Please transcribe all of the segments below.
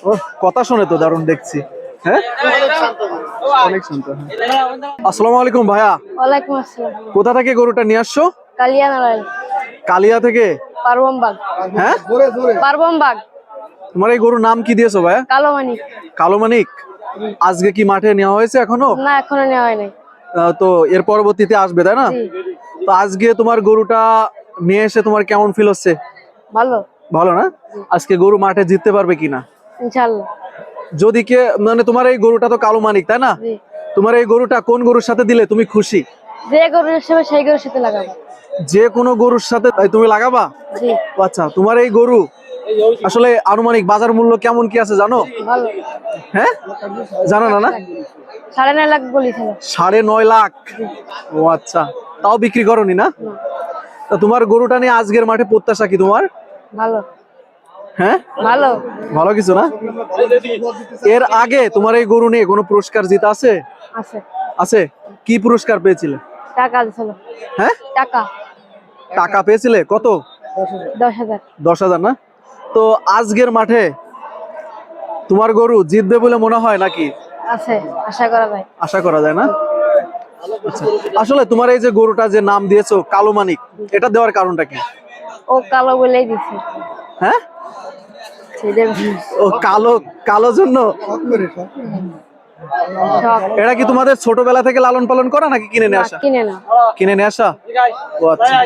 ও কথা শুনে তো দারুণ দেখছি। হ্যাঁ, অনেক শান্ত। আসসালামু আলাইকুম ভাইয়া। ওয়ালাইকুম আসসালাম। কোথা থেকে গরুটা নিয়ে আসছো? কালিয়া নারায়ণ, কালিয়া থেকে। পারবমবাগ। হ্যাঁ, পারবমবাগ। তোমার এই গরুর নাম কি দিয়েছো ভাইয়া? কালো মানিক। কালো মানিক। আজকে কি মাঠে নেওয়া হয়েছে এখনো? না, এখনো নেওয়া হয় নাই। তো এর পরবর্তীতে আসবে তাই না? জি। তো আজকে তোমার গরুটা নিয়ে এসে তোমার কেমন ফিল হচ্ছে? ভালো। ভালো না? আজকে গরু মাঠে জিততে পারবে কিনা? ইনশাআল্লাহ। যদি কে মানে তোমার এই গরুটা তো কালো মানিক তাই না? জি। তোমার এই গরুটা কোন গরুর সাথে দিলে তুমি খুশি? যে গরুর হিসেবে সেই গরুর সাথে লাগাবো। যে কোনো গরুর সাথে তাই তুমি লাগাবা? জি। আচ্ছা, তোমার এই গরু আসলে আনুমানিক বাজার মূল্য কেমন কি আছে জানো? ভালো। হ্যাঁ, জানো না? 9.5 লাখ বলেছিল। 9.5 লাখ। ও আচ্ছা, তাও বিক্রি করনি না? তা তোমার গরুটা নিয়ে আজকের মাঠে প্রত্যাশা কি তোমার? ভালো। হ্যাঁ, ভালো। ভালো কিছু না? এর আগে তোমার এই গরু নিয়ে কোনো পুরস্কার জিতা আছে? আছে। আছে? কি পুরস্কার পেয়েছিলে? টাকা দিছিল। হ্যাঁ, টাকা। টাকা পেয়েছিলে কত? 10,000। 10,000 না? তো আজকের মাঠে তোমার গরু জিতবে বলে মনে হয় নাকি? আছে, আশা করা যায়। আশা করা যায় না? আচ্ছা, আসলে তোমার এই যে গরুটা যে নাম দিয়েছো কালো মানিক, এটা দেওয়ার কারণটা কি? ও কালো বলেই দিছে। হ্যাঁ, সেটা ও কালো, কালো জন্য। শখ। এটা কি তোমাদের ছোটবেলা থেকে লালন পালন করা নাকি কিনে নিয়ে আসা? কিনে না। কিনে নিয়ে আসা। ও আচ্ছা।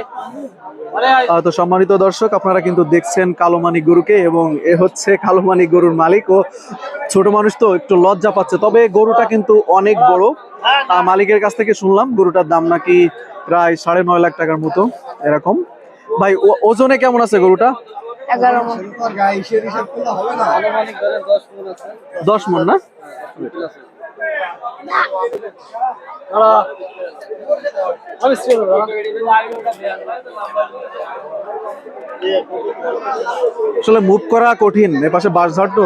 তো সম্মানিত দর্শক, আপনারা কিন্তু দেখছেন কালো মানিক গরুকে, এবং এ হচ্ছে কালো মানিক গরুর মালিক। ও ছোট মানুষ তো একটু লজ্জা পাচ্ছে, তবে গরুটা কিন্তু অনেক বড়। মালিকের কাছ থেকে শুনলাম গরুটার দাম নাকি প্রায় 9.5 লাখ টাকার মতো এরকম। ভাই, ওজনে কেমন আছে গরুটা? 11 মণ। 10 মণ না? আসলে মুভ করা কঠিন, এ পাশে বাঁশঝাড় তো।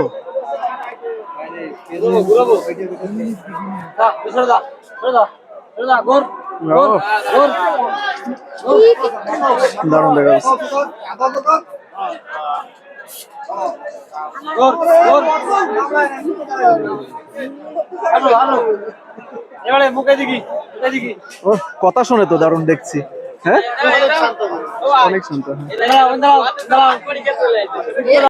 দারুণ দেখা যাচ্ছে। ও কথা শুনে তো দারুণ দেখছি। হ্যাঁ, অনেক শান্ত।